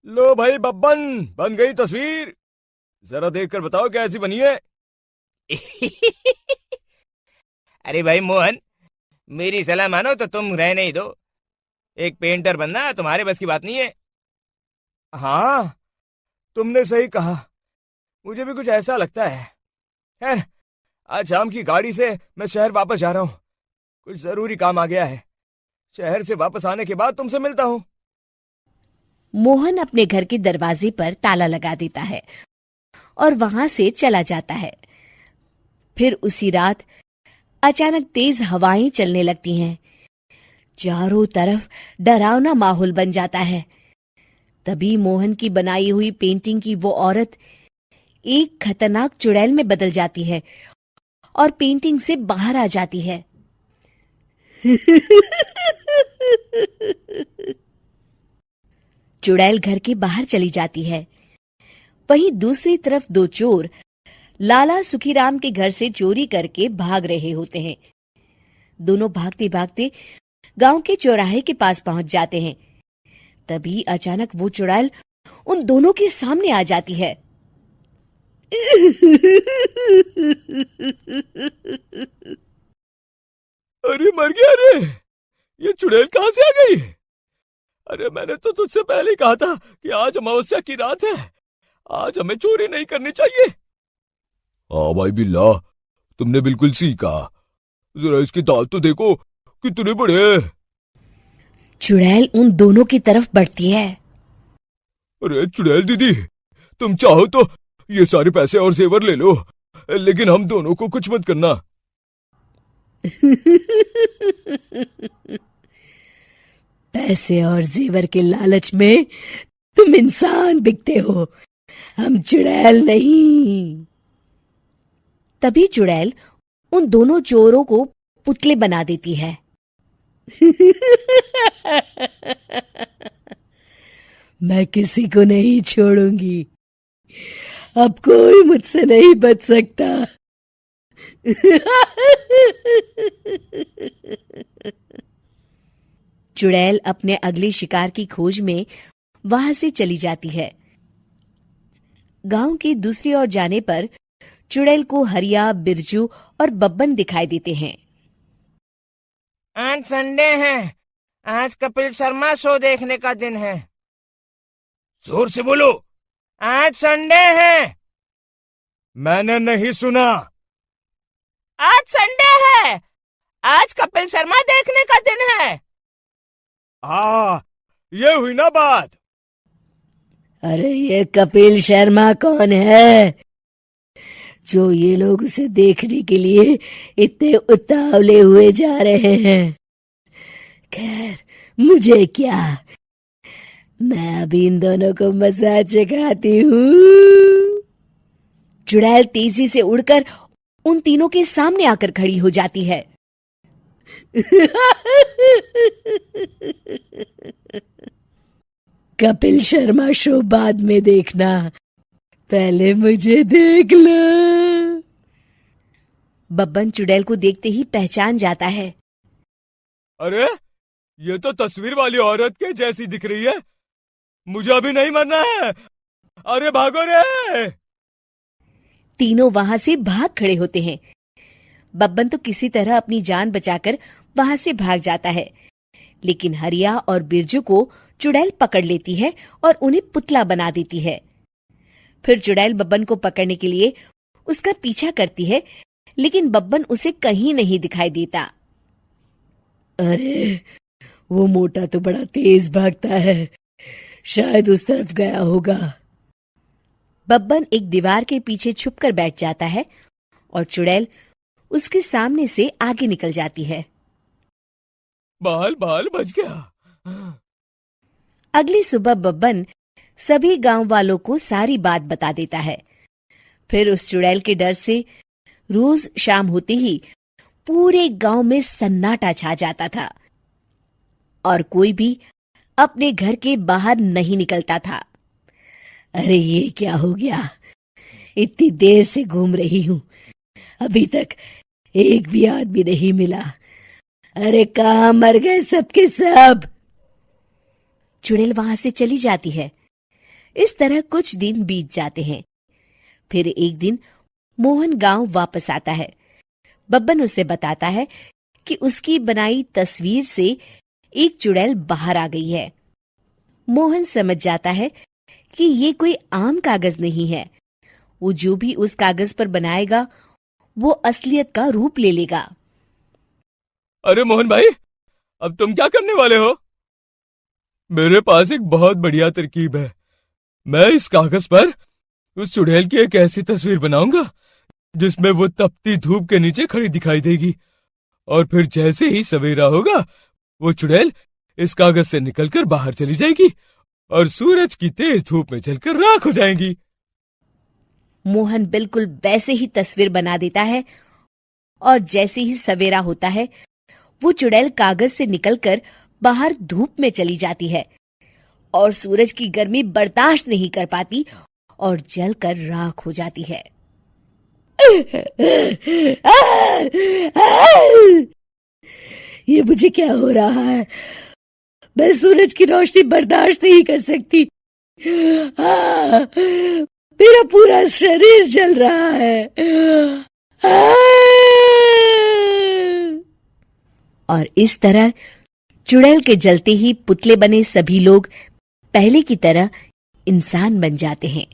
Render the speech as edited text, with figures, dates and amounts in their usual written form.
लो भाई बब्बन, बन गई तस्वीर। जरा देखकर बताओ कैसी बनी है। अरे भाई मोहन, मेरी सलाह मानो तो तुम रहने ही दो। एक पेंटर बनना तुम्हारे बस की बात नहीं है। हाँ, तुमने सही कहा। मुझे भी कुछ ऐसा लगता है। खैर, आज शाम की गाड़ी से मैं शहर वापस जा रहा हूँ। कुछ जरूरी काम आ गया है। शहर से वापस आने के बाद तुमसे मिलता हूँ। मोहन अपने घर के दरवाजे पर ताला लगा देता है और वहां से चला जाता है। फिर उसी रात अचानक तेज हवाएं चलने लगती हैं। चारों तरफ डरावना माहौल बन जाता है। तभी मोहन की बनाई हुई पेंटिंग की वो औरत एक खतरनाक चुड़ैल में बदल जाती है और पेंटिंग से बाहर आ जाती है। चुड़ैल घर के बाहर चली जाती है। वहीं दूसरी तरफ दो चोर लाला सुखीराम के घर से चोरी करके भाग रहे होते हैं। दोनों भागते भागते गांव के चौराहे के पास पहुंच जाते हैं। तभी अचानक वो चुड़ैल उन दोनों के सामने आ जाती है। अरे मर गया रे! ये चुड़ैल कहाँ से आ गई? अरे मैंने तो तुझसे पहले ही कहा था कि आज अमावस्या की रात है। आज हमें चोरी नहीं करनी चाहिए। हाँ भाई बिल्ला, तुमने बिल्कुल सही कहा। जरा इसके दांत तो देखो, कितने बड़े हैं। चुड़ैल उन दोनों की तरफ बढ़ती है। अरे चुड़ैल दीदी, तुम चाहो तो ये सारे पैसे और जेवर ले लो, लेकिन हम दोनों को कुछ मत करना। पैसे और जेवर के लालच में तुम इंसान बिकते हो, हम चुड़ैल नहीं। तभी चुड़ैल उन दोनों चोरों को पुतले बना देती है। मैं किसी को नहीं छोड़ूंगी। अब कोई मुझसे नहीं बच सकता। चुड़ैल अपने अगले शिकार की खोज में वहां से चली जाती है। गांव की दूसरी ओर जाने पर चुड़ैल को हरिया, बिरजू और बब्बन दिखाई देते हैं। आज संडे है, आज कपिल शर्मा शो देखने का दिन है। जोर से बोलो। आज संडे है। मैंने नहीं सुना। आज संडे है, आज कपिल शर्मा देखने का दिन है। हाँ, ये हुई ना बात। अरे ये कपिल शर्मा कौन है जो ये लोग उसे देखने के लिए इतने उतावले हुए जा रहे हैं? खैर, मुझे क्या, मैं अभी इन दोनों को मजा चखाती हूँ। चुड़ैल तेजी से उड़कर उन तीनों के सामने आकर खड़ी हो जाती है। कपिल शर्मा शो बाद में देखना, पहले मुझे देख लो। बब्बन चुड़ैल को देखते ही पहचान जाता है। अरे ये तो तस्वीर वाली औरत के जैसी दिख रही है। मुझे अभी नहीं मरना है। अरे भागो रे! तीनों वहां से भाग खड़े होते हैं। बब्बन तो किसी तरह अपनी जान बचाकर वहां से भाग जाता है, लेकिन हरिया और बिरजू को चुड़ैल पकड़ लेती है और उन्हें पुतला बना देती है। फिर चुड़ैल बब्बन को पकड़ने के लिए उसका पीछा करती है, लेकिन बब्बन उसे कहीं नहीं दिखाई देता। अरे वो मोटा तो बड़ा तेज भागता है, शायद उस तरफ गया होगा। बब्बन एक दीवार के पीछे छुपकर बैठ जाता है और चुड़ैल उसके सामने से आगे निकल जाती है। बाल बाल बच गया। अगली सुबह बब्बन सभी गांव वालों को सारी बात बता देता है। फिर उस चुड़ैल के डर से रोज शाम होते ही पूरे गांव में सन्नाटा छा जाता था और कोई भी अपने घर के बाहर नहीं निकलता था। अरे ये क्या हो गया? इतनी देर से घूम रही हूं, अभी तक एक भी आदमी नहीं मिला। अरे कहां मर गए सबके सब? चुड़ैल वहां से चली जाती है। इस तरह कुछ दिन बीत जाते हैं। फिर एक दिन मोहन गांव वापस आता है। बब्बन उसे बताता है कि उसकी बनाई तस्वीर से एक चुड़ैल बाहर आ गई है। मोहन समझ जाता है कि ये कोई आम कागज नहीं है। वो जो भी उस कागज पर बनाएगा वो असलियत का रूप ले लेगा। अरे मोहन भाई, अब तुम क्या करने वाले हो? मेरे पास एक बहुत बढ़िया तरकीब है। मैं इस कागज पर उस चुड़ैल की एक ऐसी तस्वीर बनाऊंगा जिसमें वो तपती धूप के नीचे खड़ी दिखाई देगी, और फिर जैसे ही सवेरा होगा वो चुड़ैल इस कागज से निकलकर बाहर चली जाएगी और सूरज की तेज धूप में जलकर राख हो जाएंगी। मोहन बिल्कुल वैसे ही तस्वीर बना देता है और जैसे ही सवेरा होता है वो चुड़ैल कागज से निकलकर बाहर धूप में चली जाती है और सूरज की गर्मी बर्दाश्त नहीं कर पाती और जलकर राख हो जाती है। ये मुझे क्या हो रहा है? मैं सूरज की रोशनी बर्दाश्त नहीं कर सकती। मेरा पूरा शरीर जल रहा है। और इस तरह चुड़ैल के जलते ही पुतले बने सभी लोग पहले की तरह इंसान बन जाते हैं।